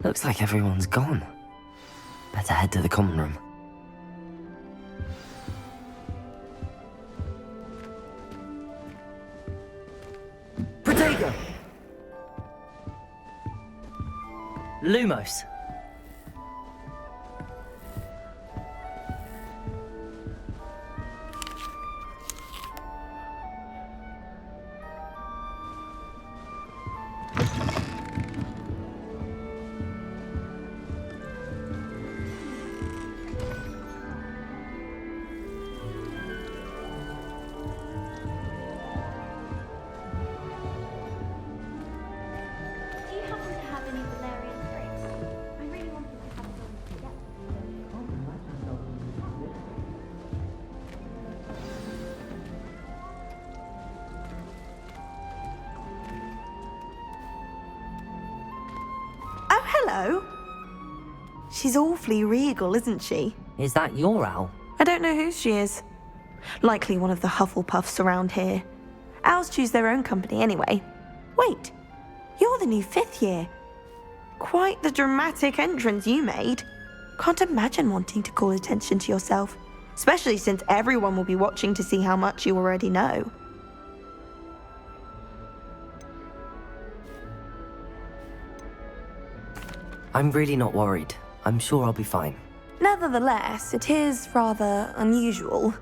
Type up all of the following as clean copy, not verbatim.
Looks like everyone's gone. Better head to the common room. Protego! Lumos. Hello. She's awfully regal, isn't she? Is that your owl? I don't know who she is. Likely one of the Hufflepuffs around here. Owls choose their own company anyway. Wait, you're the new 5th year. Quite the dramatic entrance you made. Can't imagine wanting to call attention to yourself, especially since everyone will be watching to see how much you already know. I'm really not worried. I'm sure I'll be fine. Nevertheless, it is rather unusual.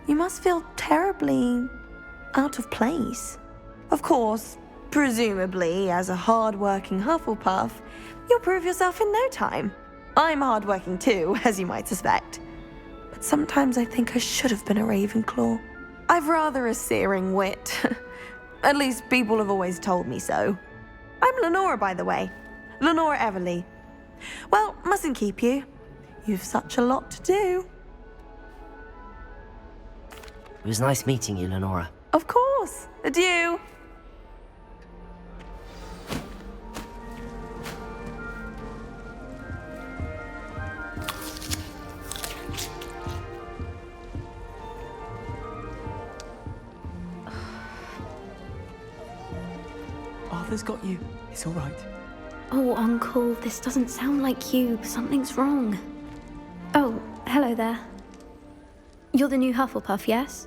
You must feel terribly out of place. Of course, presumably, as a hard-working Hufflepuff, you'll prove yourself in no time. I'm hard-working too, as you might suspect. But sometimes I think I should have been a Ravenclaw. I've rather a searing wit. At least people have always told me so. I'm Lenora, by the way. Lenora Everly. Well, mustn't keep you. You've such a lot to do. It was nice meeting you, Lenora. Of course. Adieu. Arthur's got you. It's all right. Oh, Uncle, this doesn't sound like you. Something's wrong. Oh, hello there. You're the new Hufflepuff, yes?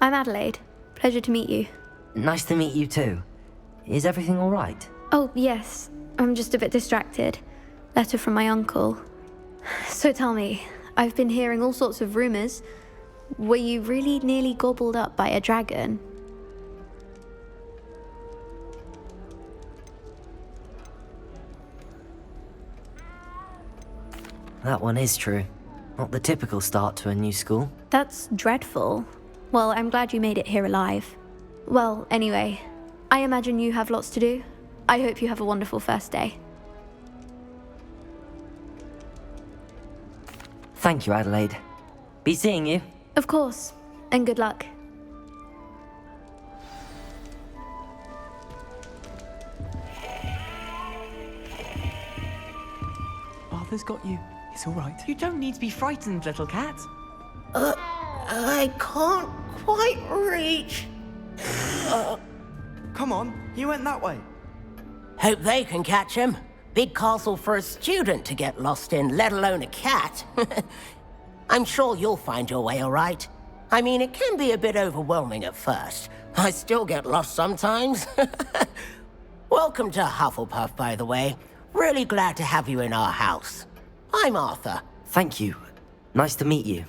I'm Adelaide. Pleasure to meet you. Nice to meet you too. Is everything all right? Oh, yes. I'm just a bit distracted. Letter from my uncle. So tell me, I've been hearing all sorts of rumors. Were you really nearly gobbled up by a dragon? That one is true. Not the typical start to a new school. That's dreadful. Well, I'm glad you made it here alive. Well, anyway, I imagine you have lots to do. I hope you have a wonderful first day. Thank you, Adelaide. Be seeing you. Of course, and good luck. Arthur's got you. It's all right. You don't need to be frightened, little cat. I can't quite reach. Come on, he went that way. Hope they can catch him. Big castle for a student to get lost in, let alone a cat. I'm sure you'll find your way all right. I mean, it can be a bit overwhelming at first. I still get lost sometimes. Welcome to Hufflepuff, by the way. Really glad to have you in our house. I'm Arthur. Thank you. Nice to meet you.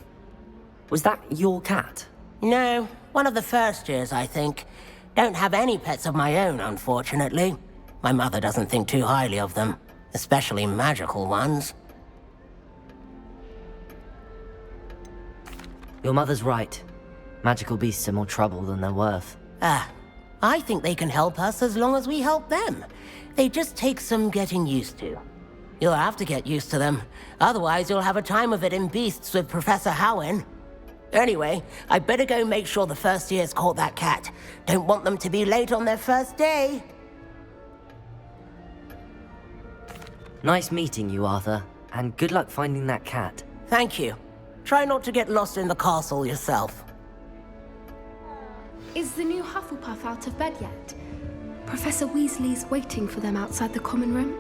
Was that your cat? No, one of the first years, I think. Don't have any pets of my own, unfortunately. My mother doesn't think too highly of them, especially magical ones. Your mother's right. Magical beasts are more trouble than they're worth. I think they can help us as long as we help them. They just take some getting used to. You'll have to get used to them. Otherwise, you'll have a time of it in Beasts with Professor Howin. Anyway, I better go make sure the first years caught that cat. Don't want them to be late on their first day. Nice meeting you, Arthur. And good luck finding that cat. Thank you. Try not to get lost in the castle yourself. Is the new Hufflepuff out of bed yet? Professor Weasley's waiting for them outside the common room.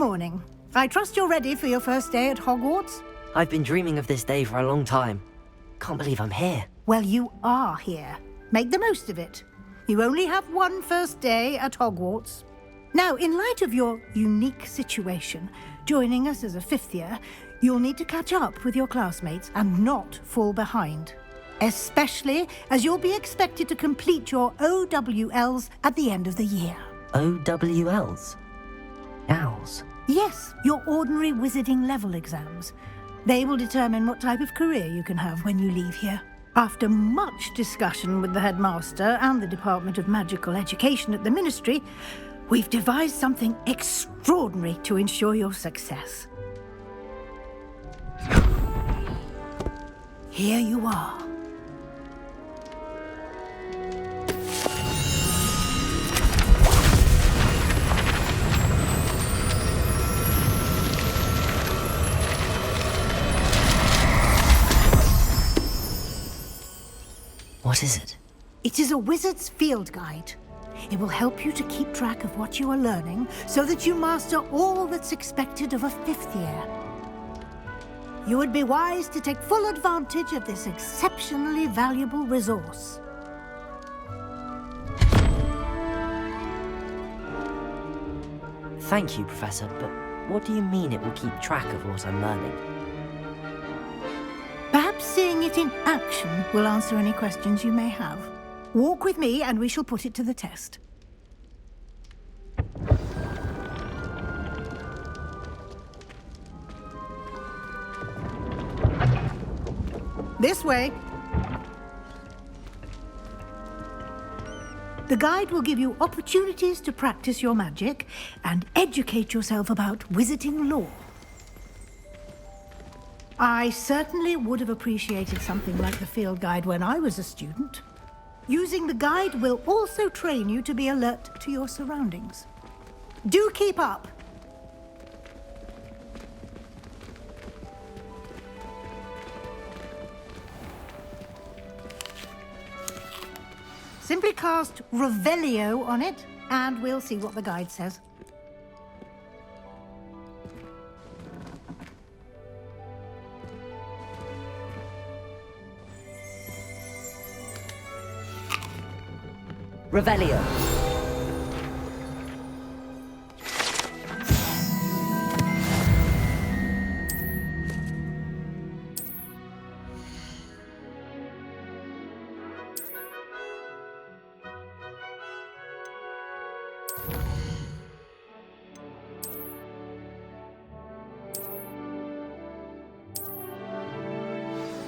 morning. I trust you're ready for your first day at Hogwarts? I've been dreaming of this day for a long time. Can't believe I'm here. Well, you are here. Make the most of it. You only have one first day at Hogwarts. Now, in light of your unique situation, joining us as a fifth year, you'll need to catch up with your classmates and not fall behind. Especially as you'll be expected to complete your OWLs at the end of the year. OWLs? Owls? Yes, your ordinary wizarding level exams. They will determine what type of career you can have when you leave here. After much discussion with the headmaster and the Department of Magical Education at the Ministry, we've devised something extraordinary to ensure your success. Here you are. What is it? It is a wizard's field guide. It will help you to keep track of what you are learning so that you master all that's expected of a fifth year. You would be wise to take full advantage of this exceptionally valuable resource. Thank you, Professor, but what do you mean it will keep track of what I'm learning? Perhaps seeing it in action will answer any questions you may have. Walk with me and we shall put it to the test. This way. The guide will give you opportunities to practice your magic and educate yourself about wizarding lore. I certainly would have appreciated something like the field guide when I was a student. Using the guide will also train you to be alert to your surroundings. Do keep up! Simply cast Revelio on it, and we'll see what the guide says. Revelio.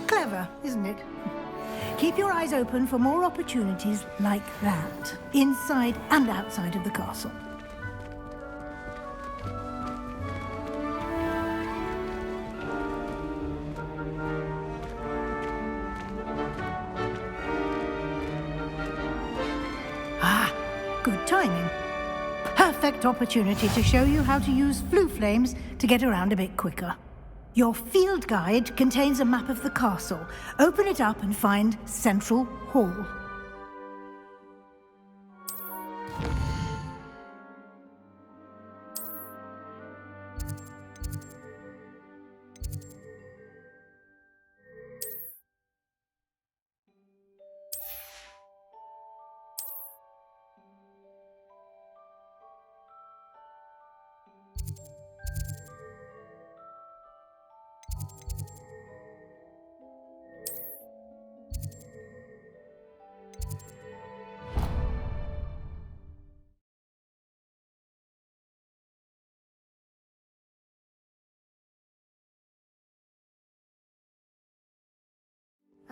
Clever, isn't it? Keep your eyes open for more opportunities like that, inside and outside of the castle. Ah, good timing. Perfect opportunity to show you how to use flue flames to get around a bit quicker. Your field guide contains a map of the castle. Open it up and find Central Hall.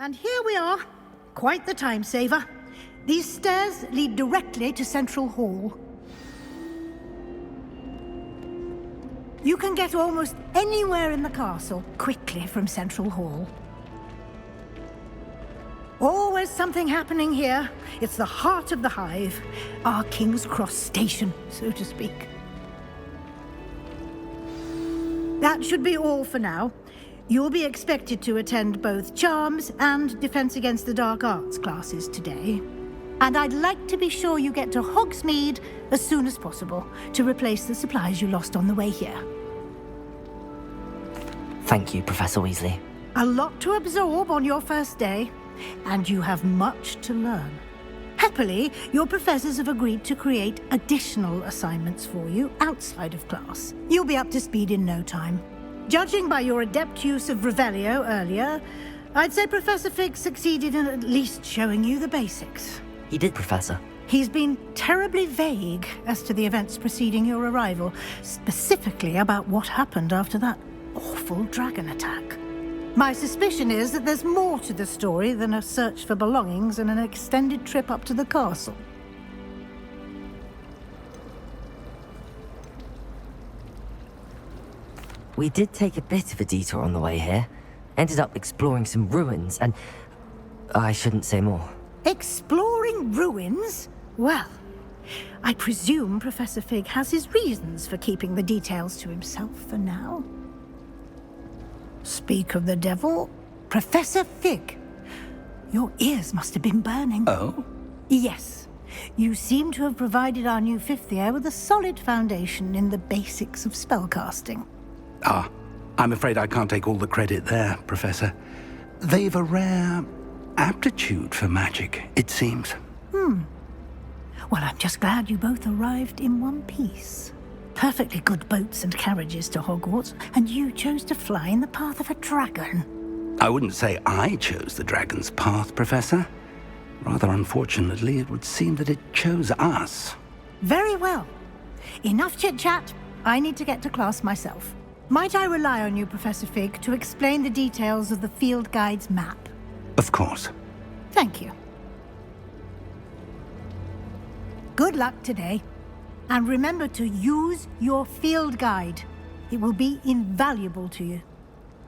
And here we are. Quite the time saver. These stairs lead directly to Central Hall. You can get almost anywhere in the castle quickly from Central Hall. Always something happening here. It's the heart of the Hive, our King's Cross station, so to speak. That should be all for now. You'll be expected to attend both Charms and Defense Against the Dark Arts classes today. And I'd like to be sure you get to Hogsmeade as soon as possible to replace the supplies you lost on the way here. Thank you, Professor Weasley. A lot to absorb on your first day, and you have much to learn. Happily, your professors have agreed to create additional assignments for you outside of class. You'll be up to speed in no time. Judging by your adept use of Revelio earlier, I'd say Professor Fig succeeded in at least showing you the basics. He did, Professor. He's been terribly vague as to the events preceding your arrival, specifically about what happened after that awful dragon attack. My suspicion is that there's more to the story than a search for belongings and an extended trip up to the castle. We did take a bit of a detour on the way here. Ended up exploring some ruins and... I shouldn't say more. Exploring ruins? Well, I presume Professor Fig has his reasons for keeping the details to himself for now. Speak of the devil, Professor Fig. Your ears must have been burning. Oh? Yes. You seem to have provided our new fifth year with a solid foundation in the basics of spellcasting. Ah, I'm afraid I can't take all the credit there, Professor. They've a rare aptitude for magic, it seems. Well, I'm just glad you both arrived in one piece. Perfectly good boats and carriages to Hogwarts, and you chose to fly in the path of a dragon. I wouldn't say I chose the dragon's path, Professor. Rather unfortunately, it would seem that it chose us. Very well. Enough chit-chat. I need to get to class myself. Might I rely on you, Professor Fig, to explain the details of the field guide's map? Of course. Thank you. Good luck today. And remember to use your field guide. It will be invaluable to you.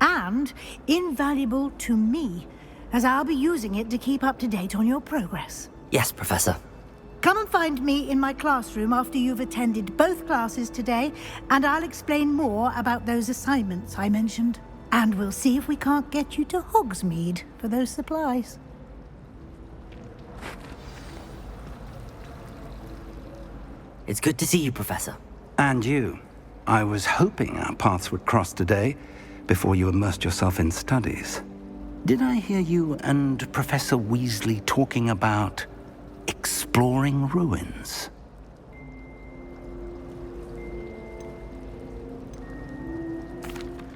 And invaluable to me, as I'll be using it to keep up to date on your progress. Yes, Professor. Come and find me in my classroom after you've attended both classes today, and I'll explain more about those assignments I mentioned. And we'll see if we can't get you to Hogsmeade for those supplies. It's good to see you, Professor. And you. I was hoping our paths would cross today, before you immersed yourself in studies. Did I hear you and Professor Weasley talking about exploring ruins?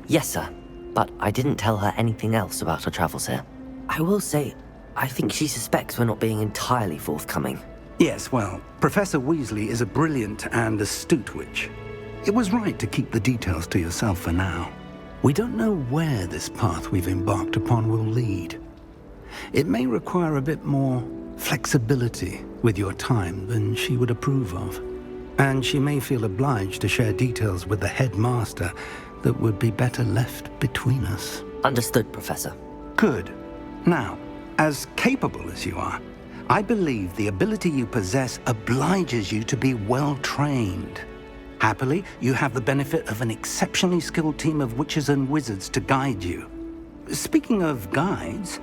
Yes, sir. But I didn't tell her anything else about her travels here. I will say, I think she suspects we're not being entirely forthcoming. Yes, well, Professor Weasley is a brilliant and astute witch. It was right to keep the details to yourself for now. We don't know where this path we've embarked upon will lead. It may require a bit more flexibility with your time than she would approve of. And she may feel obliged to share details with the headmaster that would be better left between us. Understood, Professor. Good. Now, as capable as you are, I believe the ability you possess obliges you to be well-trained. Happily, you have the benefit of an exceptionally skilled team of witches and wizards to guide you. Speaking of guides,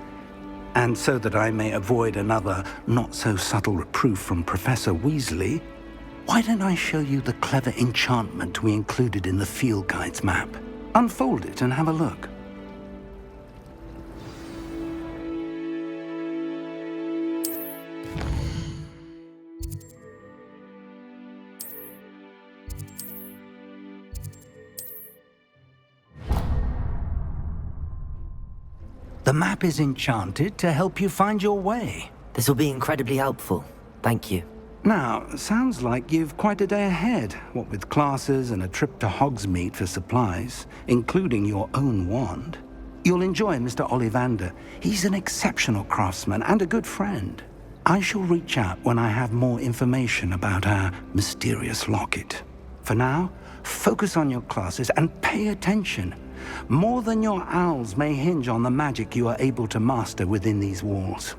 and so that I may avoid another not-so-subtle reproof from Professor Weasley, why don't I show you the clever enchantment we included in the field guide's map? Unfold it and have a look. The map is enchanted to help you find your way. This will be incredibly helpful. Thank you. Now, sounds like you've quite a day ahead, what with classes and a trip to Hogsmeade for supplies, including your own wand. You'll enjoy Mr. Ollivander. He's an exceptional craftsman and a good friend. I shall reach out when I have more information about our mysterious locket. For now, focus on your classes and pay attention. More than your owls may hinge on the magic you are able to master within these walls.